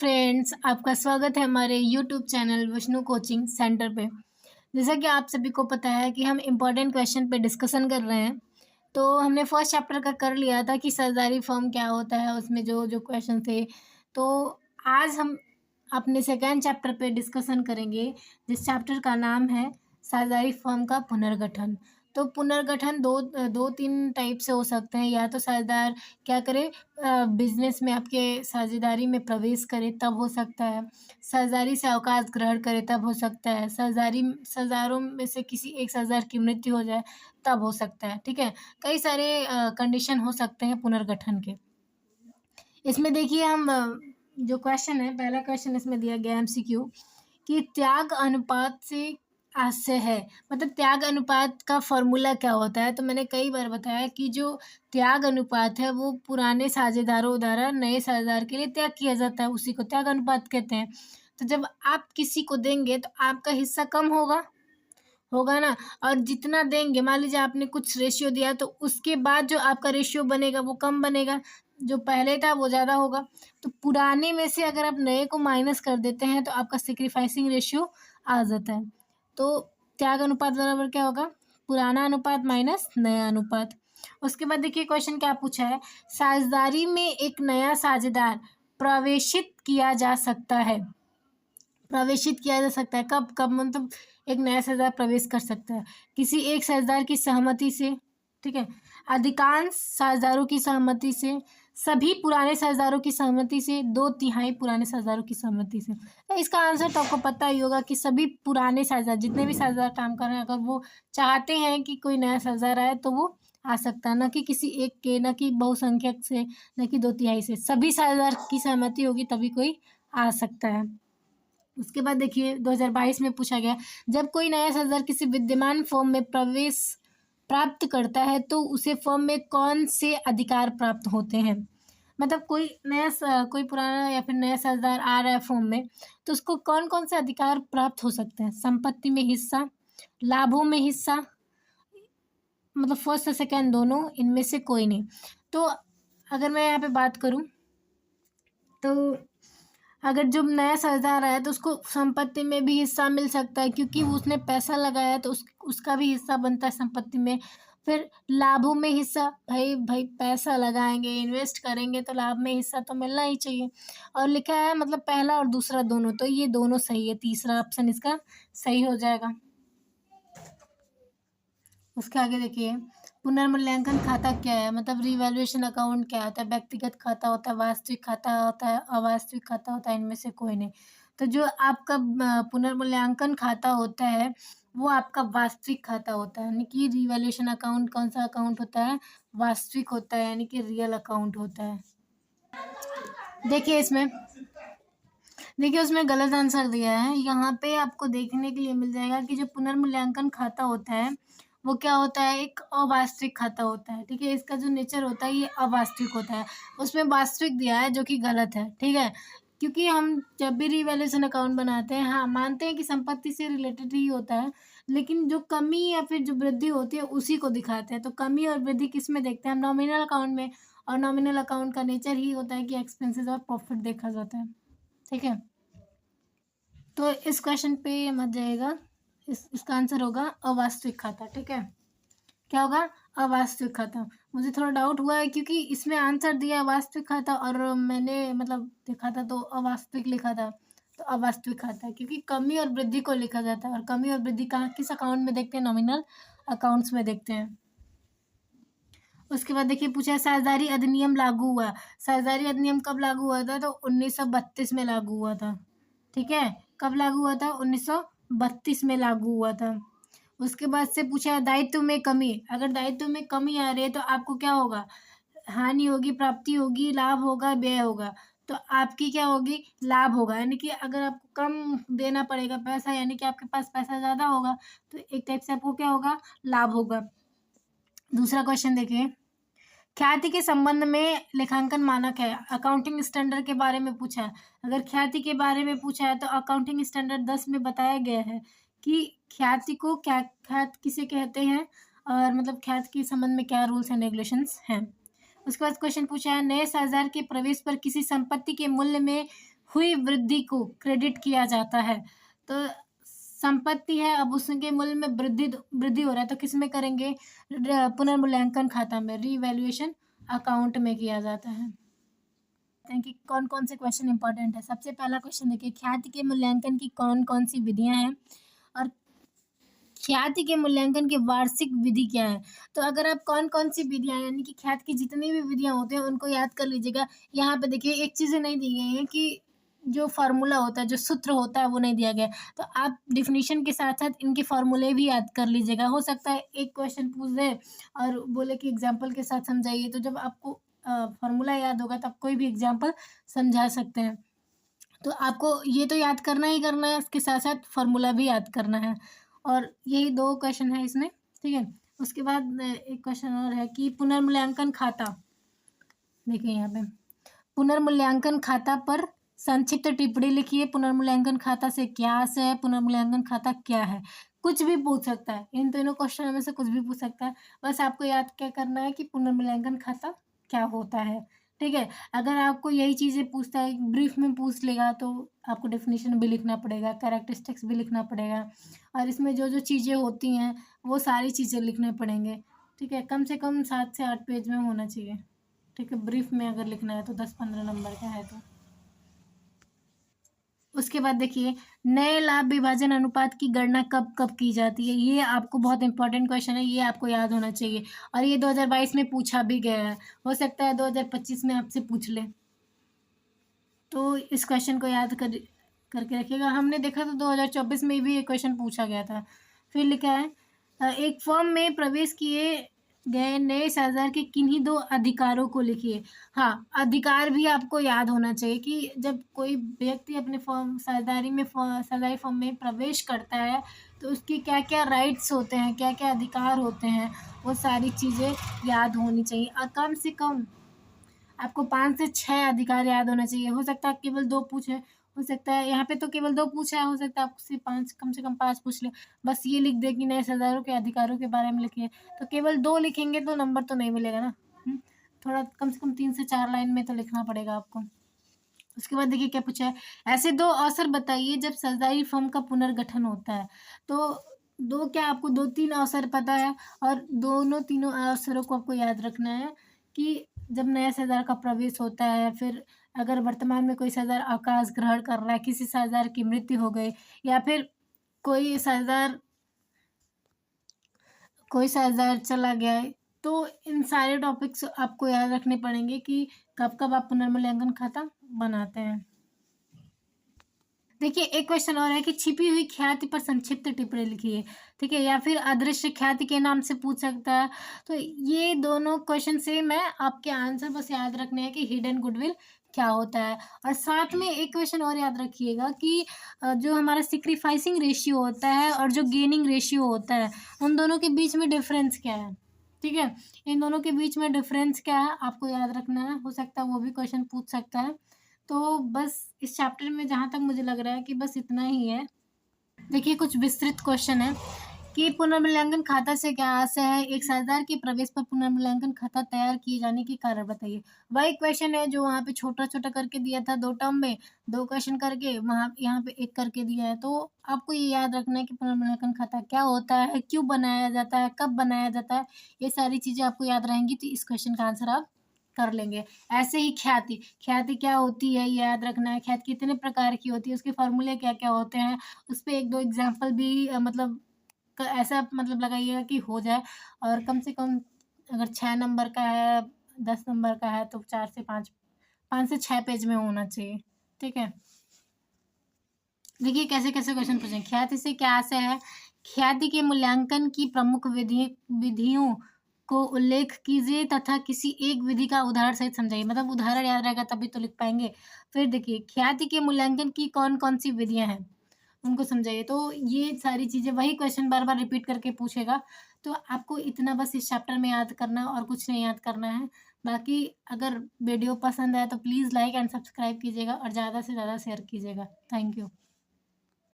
Friends, आपका स्वागत है हमारे YouTube channel Vishnu coaching centre पे। जैसा कि आप सभी को पता है कि हम इम्पोर्टेंट क्वेश्चन पे डिस्कशन कर रहे हैं। तो हमने फर्स्ट चैप्टर का कर लिया था कि साझेदारी फर्म क्या होता है, उसमें जो जो क्वेश्चन थे। तो आज हम अपने सेकेंड चैप्टर पे डिस्कशन करेंगे, जिस चैप्टर का नाम है साझेदारी फर्म का पुनर्गठन। तो पुनर्गठन दो तीन टाइप से हो सकते हैं। या तो साझेदार क्या करे, बिजनेस में आपके साझेदारी में प्रवेश करे तब हो सकता है। साझेदारी से अवकाश ग्रहण करे तब हो सकता है। साझेदारों में से किसी एक साझेदार की मृत्यु हो जाए तब हो सकता है। ठीक है, कई सारे कंडीशन हो सकते हैं पुनर्गठन के। इसमें देखिए हम जो क्वेश्चन है, पहला क्वेश्चन इसमें दिया गया एमसीक्यू कि त्याग अनुपात से आशय है, मतलब त्याग अनुपात का फॉर्मूला क्या होता है। तो मैंने कई बार बताया कि जो त्याग अनुपात है वो पुराने साझेदारों द्वारा नए साझेदार के लिए त्याग किया जाता है, उसी को त्याग अनुपात कहते हैं। तो जब आप किसी को देंगे तो आपका हिस्सा कम होगा ना। और जितना देंगे, मान लीजिए आपने कुछ रेशियो दिया तो उसके बाद जो आपका रेशियो बनेगा वो कम बनेगा, जो पहले था वो ज़्यादा होगा। तो पुराने में से अगर आप नए को माइनस कर देते हैं तो आपका सेक्रीफाइसिंग रेशियो आ जाता है। तो त्याग अनुपात बराबर क्या होगा, पुराना अनुपात माइनस नया अनुपात। उसके बाद देखिए क्वेश्चन क्या पूछा है, साझेदारी में एक नया साझेदार प्रवेशित किया जा सकता है। प्रवेशित किया जा सकता है कब कब, मतलब एक नया साझेदार प्रवेश कर सकता है किसी एक साझेदार की सहमति से। ठीक है, अधिकांश साझेदारों की सहमति से, सभी पुराने साझेदारों की सहमति से, 2/3 पुराने साझेदारों की सहमति से। तो इसका आंसर तो आपको पता ही होगा कि सभी पुराने साझेदार, जितने भी साझेदार काम कर रहे हैं, अगर वो चाहते हैं कि कोई नया साझेदार आए तो वो आ सकता है, न कि किसी एक के, न कि बहुसंख्यक से, न कि 2/3 से। सभी साझेदार की सहमति होगी तभी कोई आ सकता है। उसके बाद देखिए 2022 में पूछा गया, जब कोई नया साझेदार किसी विद्यमान फर्म में प्रवेश प्राप्त करता है तो उसे फर्म में कौन से अधिकार प्राप्त होते हैं। मतलब कोई पुराना या फिर नया साझेदार आ रहा है फर्म में, तो उसको कौन कौन से अधिकार प्राप्त हो सकते हैं। संपत्ति में हिस्सा, लाभों में हिस्सा, मतलब फर्स्ट और सेकेंड दोनों, इनमें से कोई नहीं। तो अगर मैं यहाँ पे बात करूँ तो अगर जो नया साझेदार आया तो उसको संपत्ति में भी हिस्सा मिल सकता है, क्योंकि उसने पैसा लगाया तो उसका भी हिस्सा बनता है संपत्ति में। फिर लाभों में हिस्सा, भाई पैसा लगाएंगे, इन्वेस्ट करेंगे तो लाभ में हिस्सा तो मिलना ही चाहिए। और लिखा है मतलब पहला और दूसरा दोनों, तो ये दोनों सही है, तीसरा ऑप्शन इसका सही हो जाएगा। उसके आगे देखिए, पुनर्मूल्यांकन खाता क्या है, मतलब रिवैल्यूएशन अकाउंट क्या होता है। व्यक्तिगत खाता होता है, वास्तविक खाता होता है, अवास्तविक खाता होता है, इनमें से कोई नहीं। तो जो आपका पुनर्मूल्यांकन खाता होता है वो आपका वास्तविक खाता होता है, यानी कि रिवैल्यूएशन अकाउंट कौन सा अकाउंट होता है, वास्तविक होता है, यानी कि रियल अकाउंट होता है। देखिए उसमें गलत आंसर दिया है। यहाँ पे आपको देखने के लिए मिल जाएगा कि जो पुनर्मूल्यांकन खाता होता है वो क्या होता है, एक अवास्तविक खाता होता है। ठीक है, इसका जो नेचर होता है ये अवास्तविक होता है। उसमें वास्तविक दिया है जो कि गलत है। ठीक है, क्योंकि हम जब भी रिवैल्यूएशन अकाउंट बनाते हैं, हाँ मानते हैं कि संपत्ति से रिलेटेड ही होता है, लेकिन जो कमी या फिर जो वृद्धि होती है उसी को दिखाते हैं। तो कमी और वृद्धि किस में देखते हैं हम, नॉमिनल अकाउंट में। और नॉमिनल अकाउंट का नेचर ही होता है कि एक्सपेंसेस और प्रॉफिट देखा जाता है। ठीक है, तो इस क्वेश्चन पे मत जाइएगा, इसका आंसर होगा अवास्तविक खाता। ठीक है, क्या होगा, अवास्तविक खाता। मुझे थोड़ा डाउट हुआ है क्योंकि इसमें आंसर दिया वास्तविक खाता और मैंने मतलब देखा था तो अवास्तविक लिखा था। तो अवास्तविक खाता है क्योंकि कमी और वृद्धि को लिखा जाता है, और कमी और वृद्धि कहाँ किस अकाउंट में देखते हैं, नॉमिनल अकाउंट्स में देखते हैं। उसके बाद देखिए पूछा है, साझेदारी अधिनियम लागू हुआ। साझेदारी अधिनियम कब लागू हुआ था, तो 1932 में लागू हुआ था। ठीक है, कब लागू हुआ था, 1932 में लागू हुआ था। उसके बाद से पूछा है, दायित्व में कमी। अगर दायित्व में कमी आ रही है तो आपको क्या होगा, हानि होगी, प्राप्ति होगी, लाभ होगा, व्यय होगा। तो आपकी क्या होगी, लाभ होगा। यानी कि अगर आपको कम देना पड़ेगा पैसा, यानी कि आपके पास पैसा ज़्यादा होगा, तो एक टाइप से आपको क्या होगा, लाभ होगा। दूसरा क्वेश्चन देखिए, ख्याति के संबंध में लेखांकन मानक है। अकाउंटिंग स्टैंडर्ड के बारे में पूछा है। अगर ख्याति के बारे में पूछा है तो अकाउंटिंग स्टैंडर्ड 10 में बताया गया है कि ख्याति को ख्याति किसे कहते हैं, और मतलब ख्याति के संबंध में क्या रूल्स एंड रेगुलेशंस हैं। उसके बाद क्वेश्चन पूछा है, नए साझेदार के प्रवेश पर किसी संपत्ति के मूल्य में हुई वृद्धि को क्रेडिट किया जाता है। तो संपत्ति है, अब उसके मूल्य में वृद्धि हो रहा है तो किस में करेंगे? पुनर्मूल्यांकन खाता में, रीवैल्यूएशन अकाउंट में किया जाता है। कि कौन कौन से क्वेश्चन इंपॉर्टेंट है। सबसे पहला क्वेश्चन देखिए, ख्याति के मूल्यांकन की कौन कौन सी विधियां हैं और ख्याति के मूल्यांकन की वार्षिक विधि क्या है। तो अगर आप कौन कौन सी विधियां, यानी कि ख्याति की जितनी भी विधियां होती हैं उनको याद कर लीजिएगा। यहाँ पे देखिए एक चीज़ें नहीं दी गई हैं कि जो फार्मूला होता है, जो सूत्र होता है वो नहीं दिया गया है। तो आप डिफिनीशन के साथ साथ इनके फार्मूले भी याद कर लीजिएगा। हो सकता है एक क्वेश्चन पूछ दे और बोले कि एग्जाम्पल के साथ समझाइए, तो जब आपको फार्मूला याद होगा तब कोई भी एग्जाम्पल समझा सकते हैं। तो आपको ये तो याद करना ही करना है, इसके साथ साथ फार्मूला भी याद करना है। और यही 2 क्वेश्चन है इसमें, ठीक है। उसके बाद एक क्वेश्चन और है कि पुनर्मूल्यांकन खाता, देखिए यहाँ पे पुनर्मूल्यांकन खाता पर संक्षिप्त टिप्पणी लिखिए। पुनर्मूल्यांकन खाता से क्या आशय है, पुनर्मूल्यांकन खाता क्या है। कुछ भी पूछ सकता है, इन दोनों क्वेश्चन में से कुछ भी पूछ सकता है। बस आपको याद क्या करना है कि पुनर्मूल्यांकन खाता क्या होता है, ठीक है। अगर आपको यही चीज़ें पूछता है, ब्रीफ में पूछ लेगा, तो आपको डेफिनेशन भी लिखना पड़ेगा, कैरेक्टरिस्टिक्स भी लिखना पड़ेगा, और इसमें जो जो चीज़ें होती हैं वो सारी चीज़ें लिखने पड़ेंगे, ठीक है। कम से कम 7 से 8 पेज में होना चाहिए, ठीक है। ब्रीफ में अगर लिखना है तो 10-15 नंबर का है तो। उसके बाद देखिए, नए लाभ विभाजन अनुपात की गणना कब कब की जाती है। ये आपको बहुत इंपॉर्टेंट क्वेश्चन है, ये आपको याद होना चाहिए। और ये 2022 में पूछा भी गया है, हो सकता है 2025 में आपसे पूछ ले, तो इस क्वेश्चन को याद करके रखिएगा। हमने देखा था 2024 में भी ये क्वेश्चन पूछा गया था। फिर लिखा है, एक फॉर्म में प्रवेश किए गए नए शेयरधारक के किन्हीं 2 अधिकारों को लिखिए। हाँ, अधिकार भी आपको याद होना चाहिए कि जब कोई व्यक्ति अपने शेयरधारी फॉर्म में प्रवेश करता है तो उसकी क्या क्या राइट्स होते हैं, क्या क्या अधिकार होते हैं, वो सारी चीज़ें याद होनी चाहिए। और कम से कम आपको 5 से 6 अधिकार याद होना चाहिए। हो सकता है केवल 2 पूछे, हो सकता है यहाँ पे तो केवल 2 पूछा है, हो सकता है आपसे 5 कम से कम 5 पूछ ले। बस ये लिख दे कि नए शेयरधारकों के अधिकारों के बारे में लिखिए, तो केवल 2 लिखेंगे तो नंबर तो नहीं मिलेगा ना। थोड़ा कम से कम 3 से 4 लाइन में तो लिखना पड़ेगा आपको। उसके बाद देखिए क्या पूछा है, ऐसे 2 अवसर बताइए जब शेयरधारी फर्म का पुनर्गठन होता है। तो 2 क्या, आपको 2-3 अवसर पता है, और तीनों अवसरों को आपको याद रखना है कि जब नया शेयरधार का प्रवेश होता है, फिर अगर वर्तमान में कोई शेयरधार अवकाश ग्रहण कर रहा है, किसी शेयरधार की मृत्यु हो गई, या फिर कोई शेयरधार चला गया है, तो इन सारे टॉपिक्स आपको याद रखने पड़ेंगे कि कब कब आप पुनर्मूल्यांकन खाता बनाते हैं। देखिए एक क्वेश्चन और है कि छिपी हुई ख्याति पर संक्षिप्त टिप्पणी लिखिए, ठीक है, या फिर अदृश्य ख्याति के नाम से पूछ सकता है। तो ये दोनों क्वेश्चन सेम है, आपके आंसर बस याद रखने हैं कि हिडन गुडविल क्या होता है। और साथ में एक क्वेश्चन और याद रखिएगा कि जो हमारा सेक्रीफाइसिंग रेशियो होता है और जो गेनिंग रेशियो होता है, उन दोनों के बीच में डिफरेंस क्या है, ठीक है। इन दोनों के बीच में डिफरेंस क्या है आपको याद रखना है, हो सकता है वो भी क्वेश्चन पूछ सकता है। तो बस इस चैप्टर में जहाँ तक मुझे लग रहा है कि बस इतना ही है। देखिए कुछ विस्तृत क्वेश्चन है कि पुनर्मूल्यांकन खाता से क्या आशय है, एक शेयरधार के प्रवेश पर पुनर्मूल्यांकन खाता तैयार किए जाने के कारण बताइए। वही क्वेश्चन है जो वहाँ पे छोटा छोटा करके दिया था, 2 टर्म में 2 क्वेश्चन करके, वहाँ यहाँ पे 1 करके दिया है। तो आपको ये याद रखना है कि पुनर्मूल्यांकन खाता क्या होता है, क्यों बनाया जाता है, कब बनाया जाता है, ये सारी चीज़ें आपको याद रहेंगी तो इस क्वेश्चन का आंसर आप कर लेंगे। ऐसे ही ख्याति क्या होती है ये याद रखना है, ख्याति कितने प्रकार की होती है, उसके फॉर्मूले क्या क्या होते हैं, उस पर 1-2 एग्जाम्पल भी मतलब ऐसा मतलब लगाइएगा कि हो जाए। और कम से कम अगर 6 नंबर का है, 10 नंबर का है, तो 4 से 5 से 6 पेज में होना चाहिए, ठीक है। देखिए कैसे कैसे क्वेश्चन पूछें। ख्याति से क्या आशय है, ख्याति के मूल्यांकन की प्रमुख विधियों को उल्लेख कीजिए तथा किसी एक विधि का उदाहरण सहित समझाइए। मतलब उदाहरण याद रहेगा तभी तो लिख पाएंगे। फिर देखिए ख्याति के मूल्यांकन की कौन कौन सी विधियां हैं उनको समझाइए। तो ये सारी चीज़ें, वही क्वेश्चन बार बार रिपीट करके पूछेगा, तो आपको इतना बस इस चैप्टर में याद करना और कुछ नहीं याद करना है। बाकी अगर वीडियो पसंद आए तो प्लीज़ लाइक एंड सब्सक्राइब कीजिएगा और ज़्यादा से ज़्यादा शेयर कीजिएगा। Thank you.